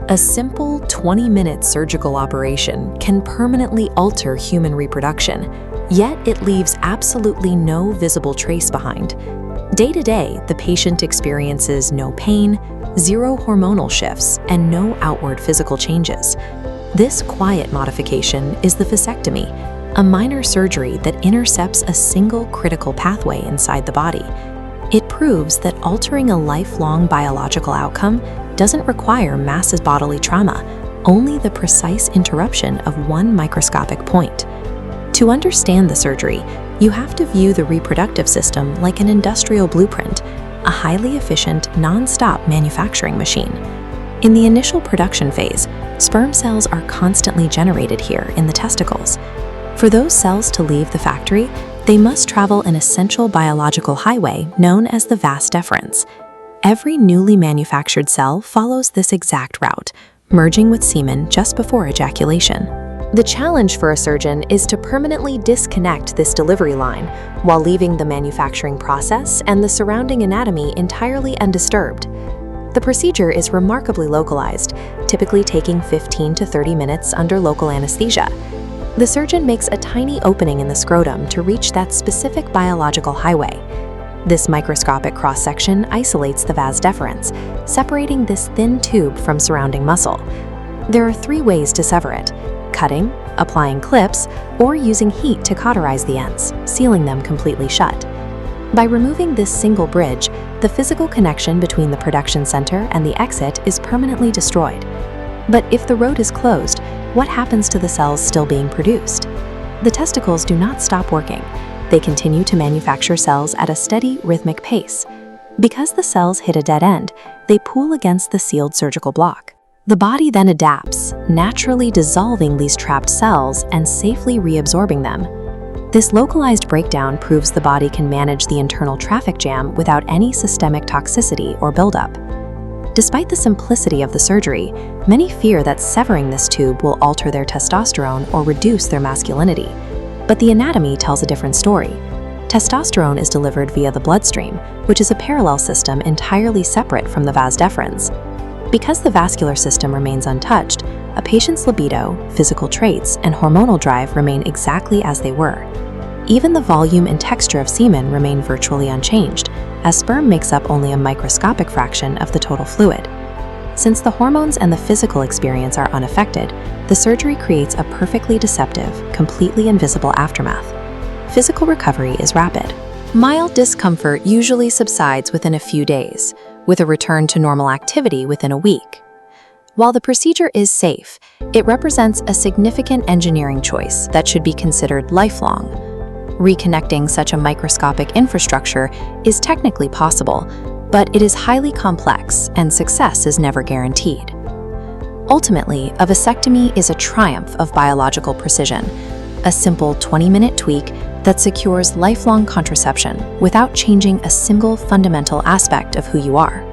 A simple 20-minute surgical operation can permanently alter human reproduction, yet it leaves absolutely no visible trace behind. Day to day, the patient experiences no pain, zero hormonal shifts, and no outward physical changes. This quiet modification is the vasectomy, a minor surgery that intercepts a single critical pathway inside the body. It proves that altering a lifelong biological outcome doesn't require massive bodily trauma, only the precise interruption of one microscopic point. To understand the surgery, you have to view the reproductive system like an industrial blueprint, a highly efficient, non-stop manufacturing machine. In the initial production phase, sperm cells are constantly generated here in the testicles. For those cells to leave the factory, they must travel an essential biological highway known as the vas deferens. Every newly manufactured cell follows this exact route, merging with semen just before ejaculation. The challenge for a surgeon is to permanently disconnect this delivery line while leaving the manufacturing process and the surrounding anatomy entirely undisturbed. The procedure is remarkably localized, typically taking 15 to 30 minutes under local anesthesia. The surgeon makes a tiny opening in the scrotum to reach that specific biological highway. This microscopic cross-section isolates the vas deferens, separating this thin tube from surrounding muscle. There are 3 ways to sever it: cutting, applying clips, or using heat to cauterize the ends, sealing them completely shut. By removing this single bridge, the physical connection between the production center and the exit is permanently destroyed. But if the road is closed, what happens to the cells still being produced? The testicles do not stop working. They continue to manufacture cells at a steady, rhythmic pace. Because the cells hit a dead end, they pool against the sealed surgical block. The body then adapts, naturally dissolving these trapped cells and safely reabsorbing them. This localized breakdown proves the body can manage the internal traffic jam without any systemic toxicity or buildup. Despite the simplicity of the surgery, many fear that severing this tube will alter their testosterone or reduce their masculinity. But the anatomy tells a different story. Testosterone is delivered via the bloodstream, which is a parallel system entirely separate from the vas deferens. Because the vascular system remains untouched, a patient's libido, physical traits, and hormonal drive remain exactly as they were. Even the volume and texture of semen remain virtually unchanged, as sperm makes up only a microscopic fraction of the total fluid. Since the hormones and the physical experience are unaffected, the surgery creates a perfectly deceptive, completely invisible aftermath. Physical recovery is rapid. Mild discomfort usually subsides within a few days, with a return to normal activity within a week. While the procedure is safe, it represents a significant engineering choice that should be considered lifelong. Reconnecting such a microscopic infrastructure is technically possible, but it is highly complex and success is never guaranteed. Ultimately, a vasectomy is a triumph of biological precision, a simple 20-minute tweak that secures lifelong contraception without changing a single fundamental aspect of who you are.